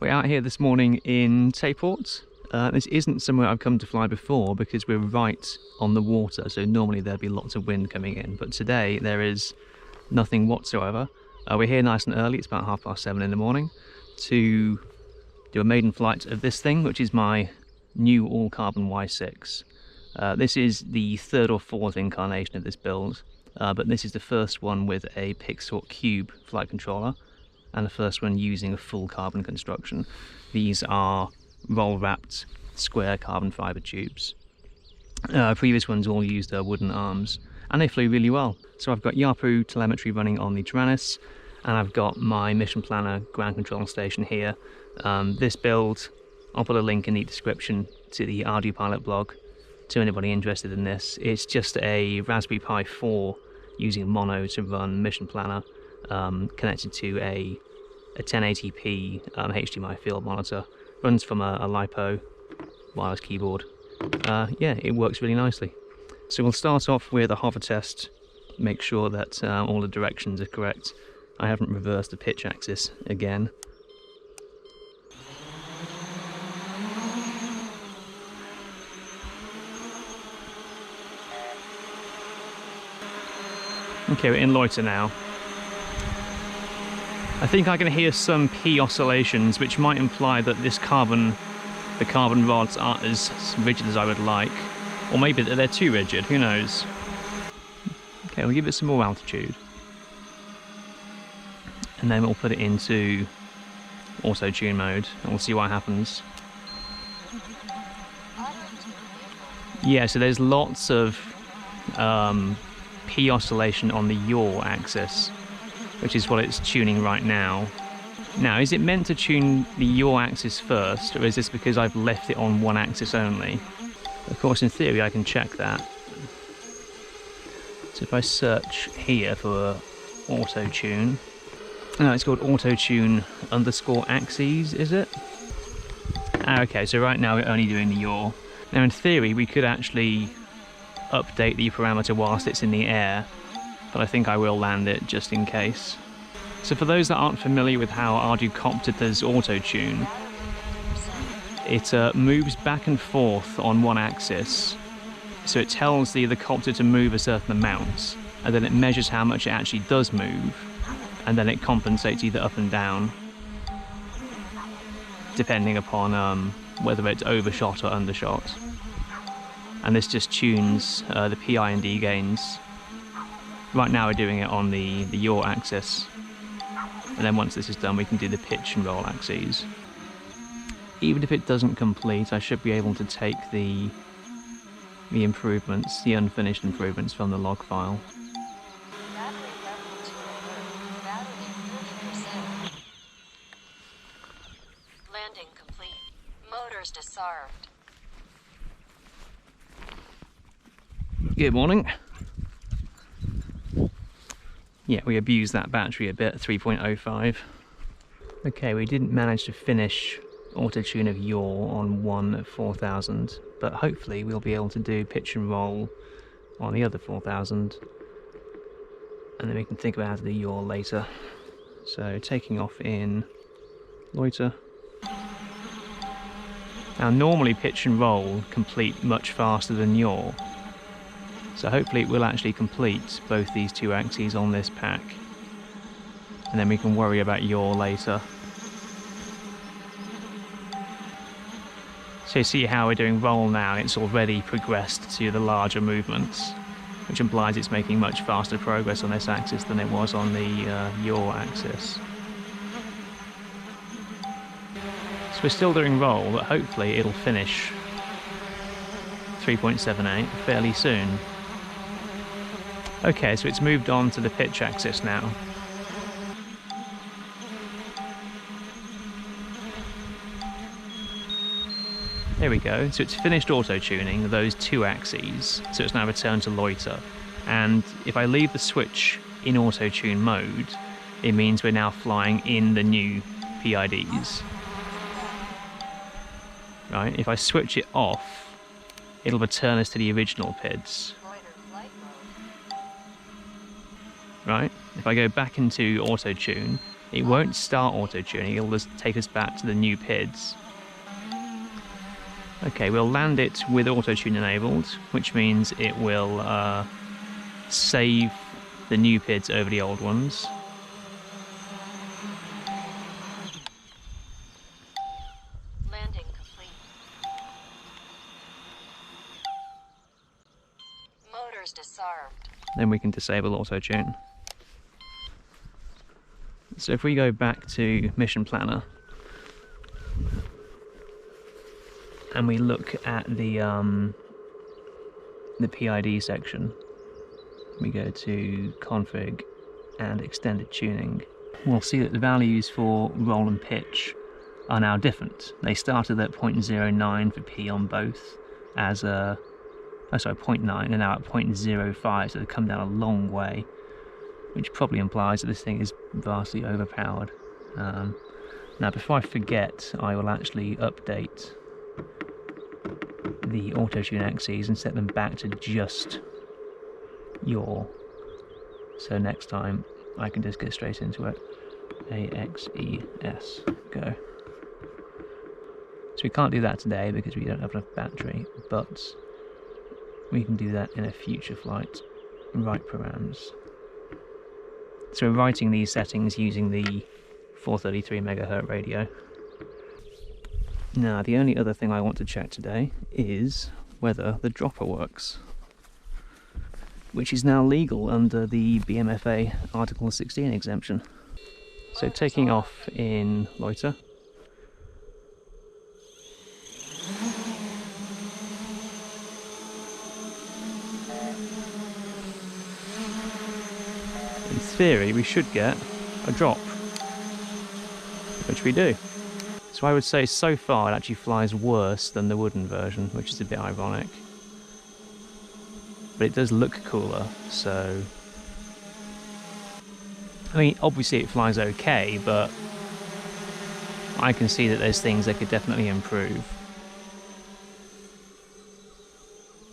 We're out here this morning in Tayport. This isn't somewhere I've come to fly before because we're right on the water, so normally there'd be lots of wind coming in, but today there is nothing whatsoever. We're here nice and early, it's about 7:30 in the morning, to do a maiden flight of this thing, which is my new all-carbon Y6. This is the third or fourth incarnation of this build, but this is the first one with a Pixel Cube flight controller, and the first one using a full carbon construction. These are roll-wrapped square carbon fibre tubes. Previous ones all used wooden arms, and they flew really well. So I've got Yapu telemetry running on the Tyrannus, and I've got my mission planner ground control station here. This build, I'll put a link in the description to the Arducopter blog to anybody interested in this. It's just a Raspberry Pi 4 using mono to run mission planner, connected to a 1080p HDMI field monitor. Runs from a LiPo wireless keyboard. Yeah, it works really nicely. So we'll start off with a hover test, make sure that all the directions are correct. I haven't reversed the pitch axis again. Okay, we're in loiter now. I think I can hear some P oscillations, which might imply that the carbon rods aren't as rigid as I would like. Or maybe that they're too rigid, who knows. Okay, we'll give it some more altitude. And then we'll put it into auto-tune mode, and we'll see what happens. Yeah, so there's lots of P oscillation on the yaw axis, which is what it's tuning right now. Now, is it meant to tune the yaw axis first, or is this because I've left it on one axis only? Of course, in theory, I can check that. So if I search here for auto-tune, no, it's called autotune _ axes, is it? Ah, okay, so right now we're only doing the yaw. Now, in theory, we could actually update the parameter whilst it's in the air, but I think I will land it just in case. So for those that aren't familiar with how Arducopter does auto-tune, it moves back and forth on one axis. So it tells the copter to move a certain amount, and then it measures how much it actually does move, and then it compensates either up and down, depending upon whether it's overshot or undershot. And this just tunes the PI and D gains. Right now we're doing it on the yaw axis, and then once this is done we can do the pitch and roll axes. Even if it doesn't complete, I should be able to take the improvements, the unfinished improvements from the log file. Landing complete. Motors disarmed. Good morning. Yeah, we abused that battery a bit, 3.05. Okay, we didn't manage to finish auto-tune of yaw on one 4000, but hopefully we'll be able to do pitch and roll on the other 4000, and then we can think about how to do yaw later. So taking off in loiter. Now normally pitch and roll complete much faster than yaw, so hopefully it will actually complete both these two axes on this pack, and then we can worry about yaw later. So you see how we're doing roll now, it's already progressed to the larger movements, which implies it's making much faster progress on this axis than it was on the yaw axis. So we're still doing roll, but hopefully it'll finish 3.78 fairly soon. Okay, so it's moved on to the pitch axis now. There we go, so it's finished auto-tuning those two axes, so it's now returned to loiter. And if I leave the switch in auto-tune mode, it means we're now flying in the new PIDs. Right, if I switch it off, it'll return us to the original PIDs. Right, if I go back into auto-tune, it won't start auto-tuning, it'll just take us back to the new PIDs. Okay, we'll land it with auto-tune enabled, which means it will save the new PIDs over the old ones. Landing complete. Motors disarmed. Then we can disable auto-tune. So if we go back to Mission Planner and we look at the PID section, we go to Config and Extended Tuning, we'll see that the values for roll and pitch are now different. They started at 0.09 for P on both as a, 0.9, and now at 0.05, so they've come down a long way, which probably implies that this thing is vastly overpowered. Now before I forget, I will actually update the autotune axes and set them back to just yaw. So next time I can just get straight into it. AXES, go. So we can't do that today because we don't have enough battery, but we can do that in a future flight. Write programs. So we're writing these settings using the 433 MHz radio. Now the only other thing I want to check today is whether the dropper works, which is now legal under the BMFA Article 16 exemption. So taking off in loiter. In theory we should get a drop, which we do. So I would say so far it actually flies worse than the wooden version, which is a bit ironic. But it does look cooler, so... I mean, obviously it flies okay, but I can see that there's things that could definitely improve,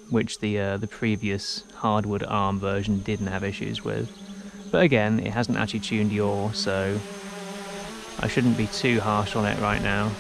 which the previous hardwood ARM version didn't have issues with. But again, it hasn't actually tuned yaw, so I shouldn't be too harsh on it right now.